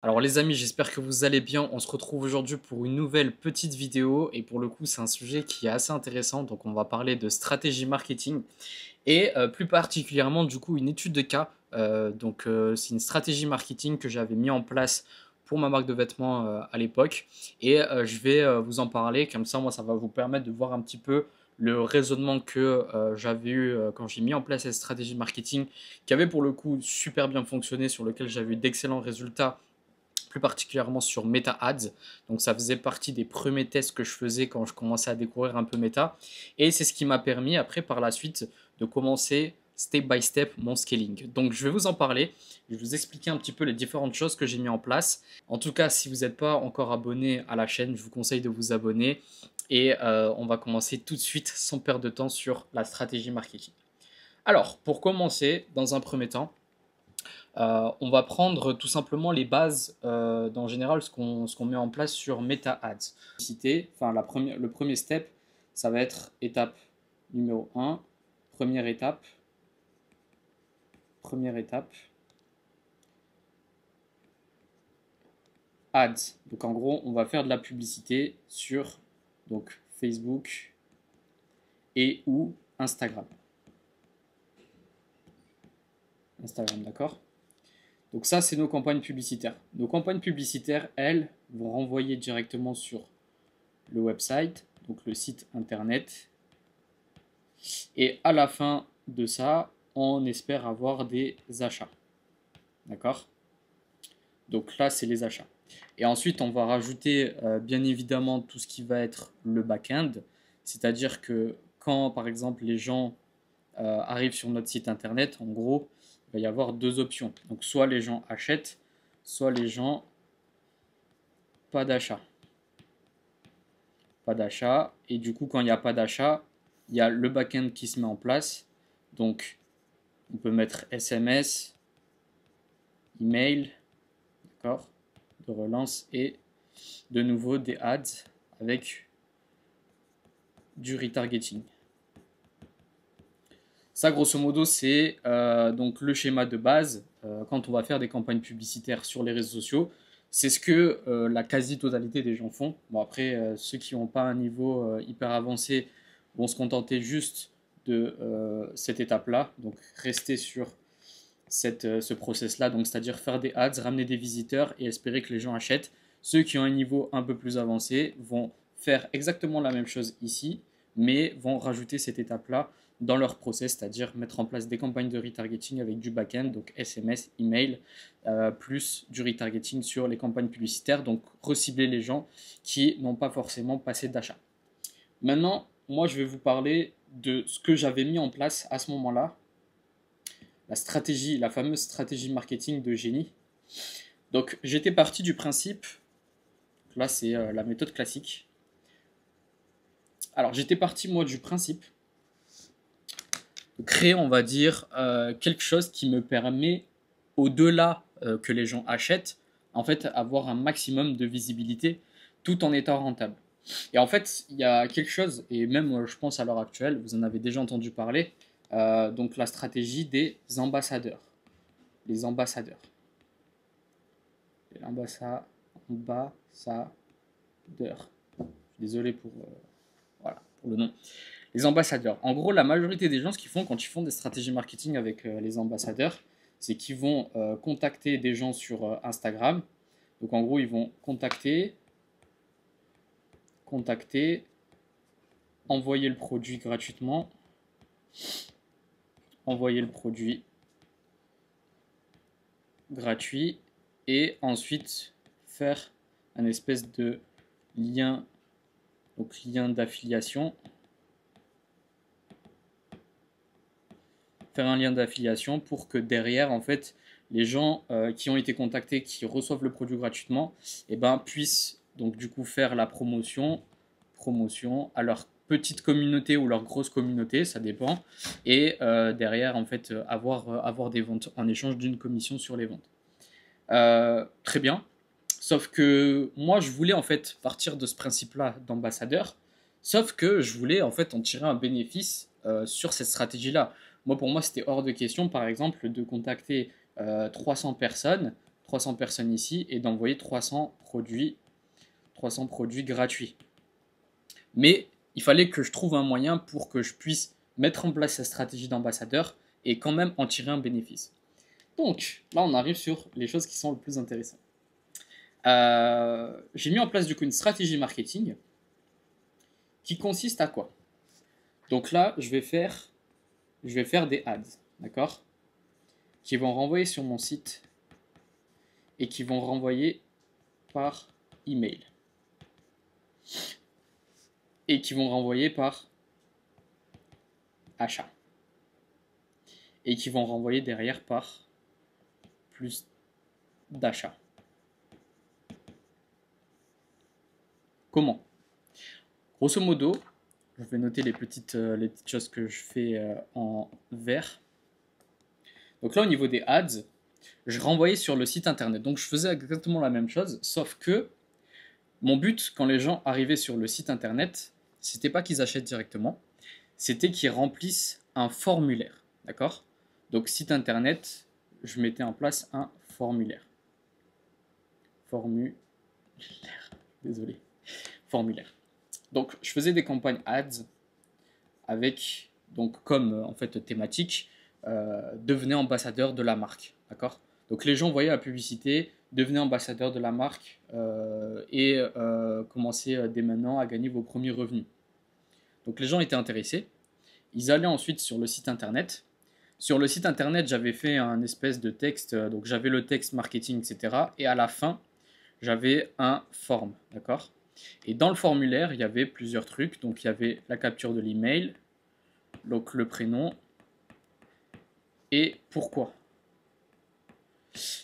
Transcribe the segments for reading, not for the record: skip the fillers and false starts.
Alors les amis, j'espère que vous allez bien. On se retrouve aujourd'hui pour une nouvelle petite vidéo et pour le coup c'est un sujet qui est assez intéressant. Donc on va parler de stratégie marketing et plus particulièrement du coup une étude de cas. C'est une stratégie marketing que j'avais mis en place pour ma marque de vêtements à l'époque et je vais vous en parler. Comme ça moi ça va vous permettre de voir un petit peu le raisonnement que j'avais eu quand j'ai mis en place cette stratégie marketing qui avait pour le coup super bien fonctionné, sur lequel j'avais eu d'excellents résultats plus particulièrement sur Meta Ads. Donc ça faisait partie des premiers tests que je faisais quand je commençais à découvrir un peu Meta. Et c'est ce qui m'a permis après par la suite de commencer step by step mon scaling. Donc je vais vous en parler, je vais vous expliquer un petit peu les différentes choses que j'ai mis en place. En tout cas, si vous n'êtes pas encore abonné à la chaîne, je vous conseille de vous abonner. Et on va commencer tout de suite sans perdre de temps sur la stratégie marketing. Alors, pour commencer, dans un premier temps, on va prendre tout simplement les bases d'en général ce qu'on met en place sur Meta Ads. Enfin, le premier step, ça va être étape numéro 1, première étape, Ads. Donc en gros, on va faire de la publicité sur donc, Facebook et ou Instagram. Instagram, d'accord? Donc ça, c'est nos campagnes publicitaires. Nos campagnes publicitaires, elles, vont renvoyer directement sur le website, donc le site internet. Et à la fin de ça, on espère avoir des achats. D'accord? Donc là, c'est les achats. Et ensuite, on va rajouter bien évidemment tout ce qui va être le back-end. C'est-à-dire que quand, par exemple, les gens arrivent sur notre site internet, en gros, il va y avoir deux options. Donc soit les gens achètent, soit les gens pas d'achat. Pas d'achat. Et du coup, quand il n'y a pas d'achat, il y a le back-end qui se met en place. Donc, on peut mettre SMS, email, d'accord, de relance et de nouveau des ads avec du retargeting. Ça, grosso modo, c'est donc le schéma de base quand on va faire des campagnes publicitaires sur les réseaux sociaux. C'est ce que la quasi-totalité des gens font. Bon, après, ceux qui n'ont pas un niveau hyper avancé vont se contenter juste de cette étape-là. Donc, rester sur ce process-là. Donc, c'est-à-dire faire des ads, ramener des visiteurs et espérer que les gens achètent. Ceux qui ont un niveau un peu plus avancé vont faire exactement la même chose ici, mais vont rajouter cette étape-là dans leur process, c'est-à-dire mettre en place des campagnes de retargeting avec du back-end, donc SMS, email, plus du retargeting sur les campagnes publicitaires, donc recibler les gens qui n'ont pas forcément passé d'achat. Maintenant, moi, je vais vous parler de ce que j'avais mis en place à ce moment-là, la fameuse stratégie marketing de génie. Donc, j'étais parti du principe, là, c'est la méthode classique. Alors, j'étais parti, moi, du principe créer, on va dire, quelque chose qui me permet, au-delà que les gens achètent, en fait, avoir un maximum de visibilité tout en étant rentable. Et en fait, il y a quelque chose, et même je pense à l'heure actuelle, vous en avez déjà entendu parler, donc la stratégie des ambassadeurs. Les ambassadeurs. Ambassadeurs. Désolé voilà, pour le nom. Les ambassadeurs. En gros, la majorité des gens, ce qu'ils font quand ils font des stratégies marketing avec les ambassadeurs, c'est qu'ils vont contacter des gens sur Instagram. Donc en gros, ils vont contacter, envoyer le produit gratuitement, envoyer le produit gratuit et ensuite faire un espèce de lien, donc lien d'affiliation. Faire un lien d'affiliation pour que derrière, en fait, les gens qui ont été contactés, qui reçoivent le produit gratuitement, et ben, puissent donc du coup faire la promotion à leur petite communauté ou leur grosse communauté, ça dépend, et derrière, en fait, avoir des ventes en échange d'une commission sur les ventes. Très bien. Sauf que moi, je voulais en fait partir de ce principe-là d'ambassadeur, sauf que je voulais en fait en tirer un bénéfice sur cette stratégie-là. Moi, pour moi, c'était hors de question, par exemple, de contacter 300 personnes, 300 personnes ici et d'envoyer 300 produits gratuits. Mais il fallait que je trouve un moyen pour que je puisse mettre en place cette stratégie d'ambassadeur et quand même en tirer un bénéfice. Donc là, on arrive sur les choses qui sont le plus intéressantes. J'ai mis en place du coup une stratégie marketing qui consiste à quoi? Donc là, je vais faire des ads, d'accord? Qui vont renvoyer sur mon site et qui vont renvoyer par email. Et qui vont renvoyer par achat. Et qui vont renvoyer derrière par plus d'achat. Comment? Grosso modo, je vais noter les petites choses que je fais en vert. Donc là, au niveau des ads, je renvoyais sur le site internet. Donc je faisais exactement la même chose, sauf que mon but, quand les gens arrivaient sur le site internet, c'était pas qu'ils achètent directement, c'était qu'ils remplissent un formulaire. D'accord? Donc site internet, je mettais en place un formulaire. Désolé. Formulaire. Donc je faisais des campagnes ads avec, donc comme en fait thématique, devenez ambassadeur de la marque. D'accord? Donc les gens voyaient la publicité, devenez ambassadeur de la marque et commencez dès maintenant à gagner vos premiers revenus. Donc les gens étaient intéressés. Ils allaient ensuite sur le site internet. Sur le site internet, j'avais fait un espèce de texte, donc j'avais le texte marketing, etc. Et à la fin, j'avais un form, d'accord? Et dans le formulaire, il y avait plusieurs trucs. Donc il y avait la capture de l'email, donc le prénom et pourquoi.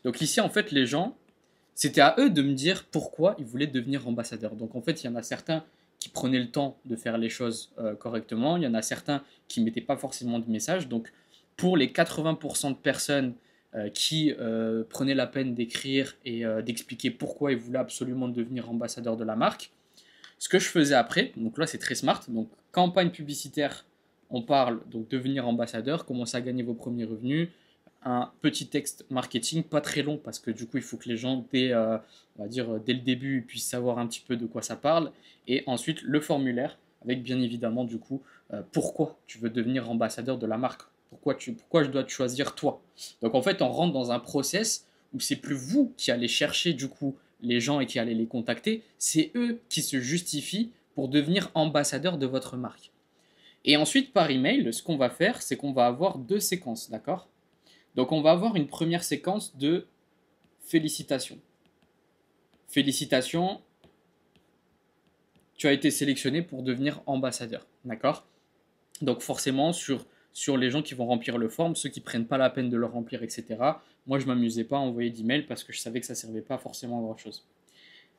Donc ici, en fait, les gens, c'était à eux de me dire pourquoi ils voulaient devenir ambassadeurs. Donc en fait, il y en a certains qui prenaient le temps de faire les choses correctement. Il y en a certains qui ne mettaient pas forcément de message. Donc pour les 80% de personnes qui prenaient la peine d'écrire et d'expliquer pourquoi ils voulaient absolument devenir ambassadeurs de la marque, ce que je faisais après, donc là c'est très smart, donc campagne publicitaire, on parle donc devenir ambassadeur, commencer à gagner vos premiers revenus, un petit texte marketing, pas très long parce que du coup il faut que les gens on va dire, dès le début puissent savoir un petit peu de quoi ça parle, et ensuite le formulaire avec bien évidemment du coup pourquoi tu veux devenir ambassadeur de la marque, pourquoi je dois te choisir toi. Donc en fait on rentre dans un process où c'est plus vous qui allez chercher du coup les gens et qui allez les contacter, c'est eux qui se justifient pour devenir ambassadeurs de votre marque. Et ensuite par email, ce qu'on va faire, c'est qu'on va avoir deux séquences, d'accord? Donc on va avoir une première séquence de félicitations. Félicitations, tu as été sélectionné pour devenir ambassadeur, d'accord? Donc forcément sur les gens qui vont remplir le form, ceux qui prennent pas la peine de le remplir, etc. Moi je m'amusais pas à envoyer d'email parce que je savais que ça servait pas forcément à grand chose.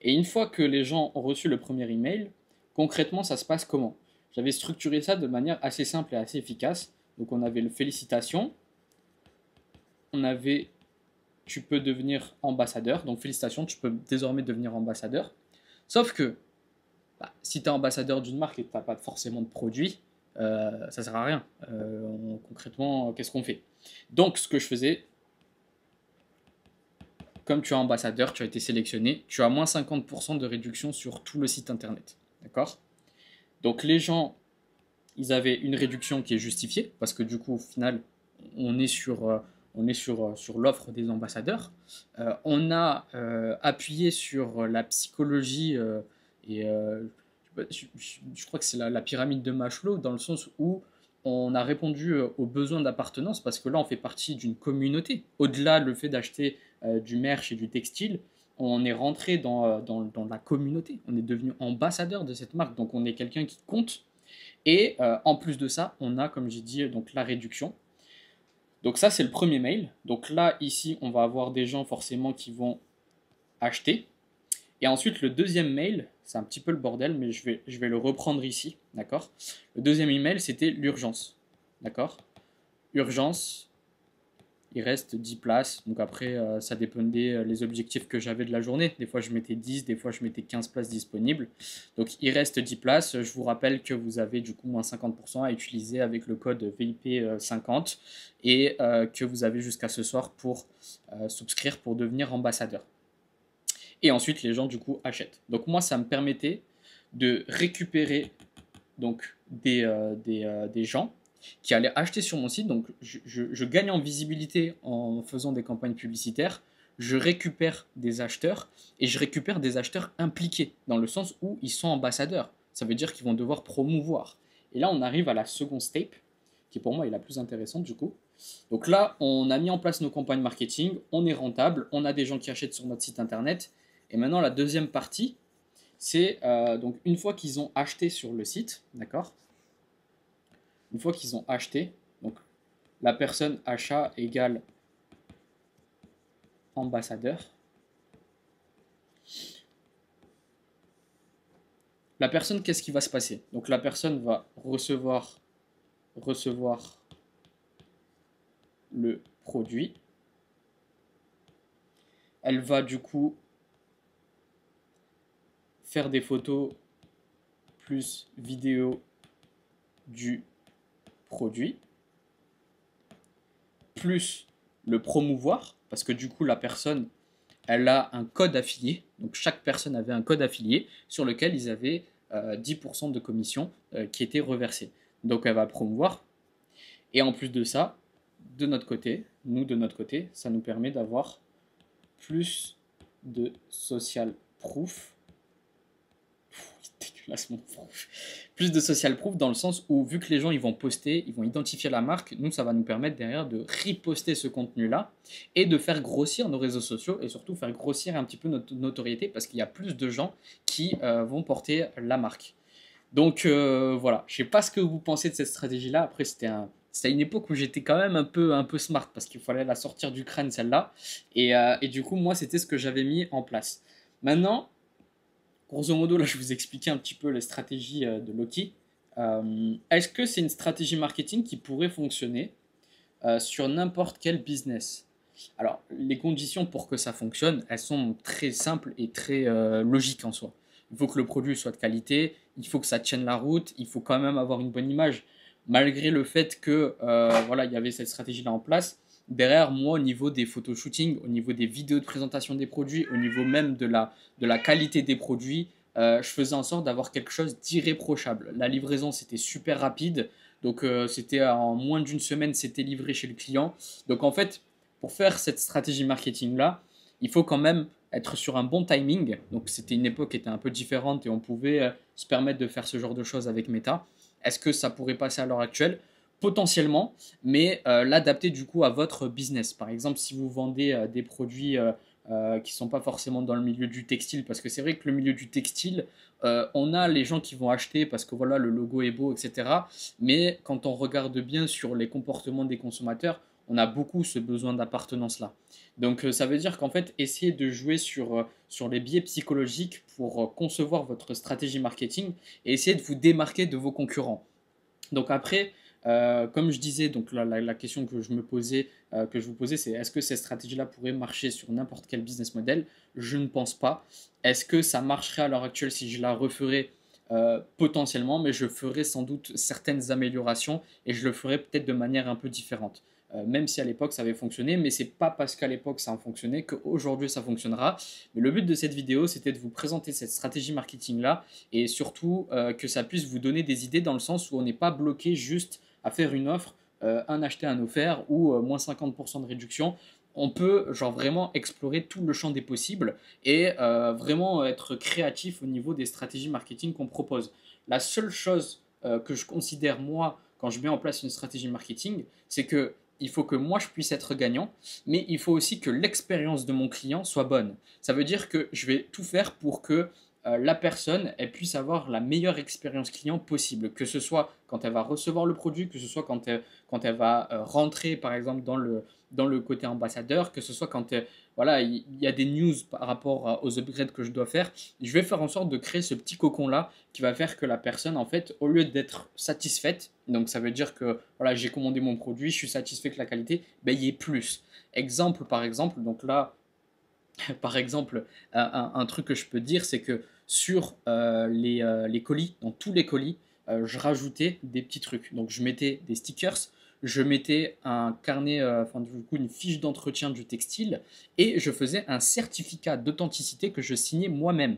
Et une fois que les gens ont reçu le premier email, concrètement ça se passe comment? J'avais structuré ça de manière assez simple et assez efficace. Donc on avait le félicitations, on avait tu peux devenir ambassadeur, donc félicitations, tu peux désormais devenir ambassadeur. Sauf que si tu es ambassadeur d'une marque et que tu n'as pas forcément de produit, ça sert à rien. Concrètement, qu'est-ce qu'on fait? Donc ce que je faisais, comme tu es ambassadeur, tu as été sélectionné, tu as moins 50% de réduction sur tout le site internet. D'accord? Donc les gens, ils avaient une réduction qui est justifiée, parce que du coup, au final, on est sur l'offre des ambassadeurs. On a appuyé sur la psychologie et je crois que c'est la pyramide de Maslow, dans le sens où on a répondu aux besoins d'appartenance, parce que là, on fait partie d'une communauté. Au-delà le fait d'acheter du merch et du textile, on est rentré dans la communauté. On est devenu ambassadeur de cette marque, donc on est quelqu'un qui compte. Et en plus de ça, on a, comme j'ai dit, donc la réduction. Donc ça, c'est le premier mail. Donc là, ici, on va avoir des gens forcément qui vont acheter. Et ensuite, le deuxième mail, c'est un petit peu le bordel, mais je vais le reprendre ici, d'accord? Le deuxième email, c'était l'urgence, d'accord? Urgence, il reste 10 places. Donc après, ça dépendait les objectifs que j'avais de la journée. Des fois, je mettais 10, des fois, je mettais 15 places disponibles. Donc il reste 10 places. Je vous rappelle que vous avez du coup moins 50% à utiliser avec le code VIP50 et que vous avez jusqu'à ce soir pour souscrire pour devenir ambassadeur. Et ensuite, les gens du coup achètent. Donc moi, ça me permettait de récupérer donc des gens qui allaient acheter sur mon site. Donc je gagne en visibilité en faisant des campagnes publicitaires. Je récupère des acheteurs et je récupère des acheteurs impliqués dans le sens où ils sont ambassadeurs. Ça veut dire qu'ils vont devoir promouvoir. Et là, on arrive à la seconde step qui pour moi est la plus intéressante du coup. Donc là, on a mis en place nos campagnes marketing, on est rentable, on a des gens qui achètent sur notre site internet. Et maintenant, la deuxième partie, c'est donc une fois qu'ils ont acheté sur le site, d'accord? Une fois qu'ils ont acheté, donc la personne achat égale ambassadeur. La personne, qu'est-ce qui va se passer? Donc la personne va recevoir le produit. Elle va du coup faire des photos plus vidéo du produit, plus le promouvoir, parce que du coup la personne, elle a un code affilié, donc chaque personne avait un code affilié sur lequel ils avaient 10% de commission qui était reversée. Donc elle va promouvoir, et en plus de ça, de notre côté, ça nous permet d'avoir plus de social proof. Plus de social proof dans le sens où vu que les gens ils vont poster, ils vont identifier la marque, nous ça va nous permettre derrière de reposter ce contenu là et de faire grossir nos réseaux sociaux et surtout faire grossir un petit peu notre notoriété parce qu'il y a plus de gens qui vont porter la marque. Donc voilà, je sais pas ce que vous pensez de cette stratégie là. Après c'était une époque où j'étais quand même un peu smart parce qu'il fallait la sortir du crâne celle-là et du coup moi c'était ce que j'avais mis en place. Maintenant grosso modo, là, je vous expliquais un petit peu les stratégies de Loki. Est-ce que c'est une stratégie marketing qui pourrait fonctionner sur n'importe quel business? Alors, les conditions pour que ça fonctionne, elles sont très simples et très logiques en soi. Il faut que le produit soit de qualité, il faut que ça tienne la route, il faut quand même avoir une bonne image. Malgré le fait que voilà, il y avait cette stratégie-là en place, derrière moi, au niveau des photoshootings, au niveau des vidéos de présentation des produits, au niveau même de la qualité des produits, je faisais en sorte d'avoir quelque chose d'irréprochable. La livraison, c'était super rapide. Donc, c'était en moins d'une semaine, c'était livré chez le client. Donc, en fait, pour faire cette stratégie marketing-là, il faut quand même être sur un bon timing. Donc, c'était une époque qui était un peu différente et on pouvait se permettre de faire ce genre de choses avec Meta. Est-ce que ça pourrait passer à l'heure actuelle? Potentiellement, mais l'adapter du coup à votre business. Par exemple, si vous vendez des produits qui ne sont pas forcément dans le milieu du textile, parce que c'est vrai que le milieu du textile, on a les gens qui vont acheter parce que voilà, le logo est beau, etc. Mais quand on regarde bien sur les comportements des consommateurs, on a beaucoup ce besoin d'appartenance-là. Donc ça veut dire qu'en fait, essayez de jouer sur les biais psychologiques pour concevoir votre stratégie marketing et essayer de vous démarquer de vos concurrents. Donc après, comme je disais, donc la question que je me posais, que je vous posais, c'est est-ce que cette stratégie-là pourrait marcher sur n'importe quel business model? Je ne pense pas. Est-ce que ça marcherait à l'heure actuelle si je la referais? Potentiellement, mais je ferais sans doute certaines améliorations et je le ferais peut-être de manière un peu différente. Même si à l'époque ça avait fonctionné, mais c'est pas parce qu'à l'époque ça a fonctionné qu'aujourd'hui ça fonctionnera. Mais le but de cette vidéo, c'était de vous présenter cette stratégie marketing là et surtout que ça puisse vous donner des idées dans le sens où on n'est pas bloqué juste à faire une offre, un acheté, un offert ou moins 50% de réduction. On peut genre vraiment explorer tout le champ des possibles et vraiment être créatif au niveau des stratégies marketing qu'on propose. La seule chose que je considère moi quand je mets en place une stratégie marketing, c'est que il faut que moi je puisse être gagnant, mais il faut aussi que l'expérience de mon client soit bonne. Ça veut dire que je vais tout faire pour que la personne elle puisse avoir la meilleure expérience client possible, que ce soit quand elle va recevoir le produit, que ce soit quand elle va rentrer par exemple dans le côté ambassadeur, que ce soit quand voilà, il y a des news par rapport aux upgrades que je dois faire. Je vais faire en sorte de créer ce petit cocon-là qui va faire que la personne, en fait, au lieu d'être satisfaite, donc ça veut dire que voilà, j'ai commandé mon produit, je suis satisfait de la qualité, ben, il y ait plus. Exemple par exemple, donc là, par exemple, un truc que je peux dire, c'est que sur les colis, dans tous les colis, je rajoutais des petits trucs. Donc je mettais des stickers, je mettais un carnet, enfin du coup une fiche d'entretien du textile, et je faisais un certificat d'authenticité que je signais moi-même.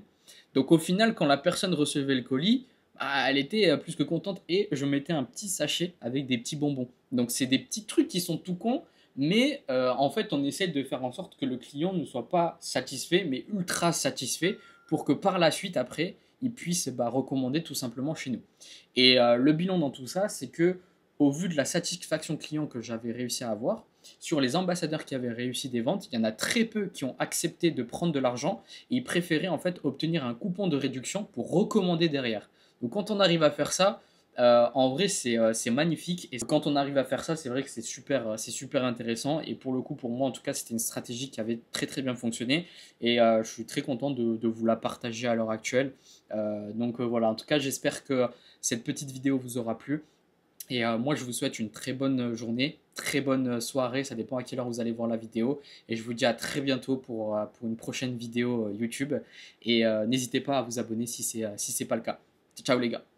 Donc au final, quand la personne recevait le colis, bah, elle était plus que contente, et je mettais un petit sachet avec des petits bonbons. Donc c'est des petits trucs qui sont tout cons, mais en fait, on essaie de faire en sorte que le client ne soit pas satisfait, mais ultra satisfait, pour que par la suite, après, il puisse recommander tout simplement chez nous. Et le bilan dans tout ça, c'est que au vu de la satisfaction client que j'avais réussi à avoir, sur les ambassadeurs qui avaient réussi des ventes, il y en a très peu qui ont accepté de prendre de l'argent et ils préféraient en fait obtenir un coupon de réduction pour recommander derrière. Donc quand on arrive à faire ça, en vrai, c'est magnifique. Et quand on arrive à faire ça, c'est vrai que c'est super intéressant. Et pour le coup, pour moi, en tout cas, c'était une stratégie qui avait très très bien fonctionné. Et je suis très content de vous la partager à l'heure actuelle. Donc voilà, en tout cas, j'espère que cette petite vidéo vous aura plu. Et moi, je vous souhaite une très bonne journée, très bonne soirée. Ça dépend à quelle heure vous allez voir la vidéo. Et je vous dis à très bientôt pour une prochaine vidéo YouTube. Et n'hésitez pas à vous abonner si c'est pas le cas. Ciao les gars.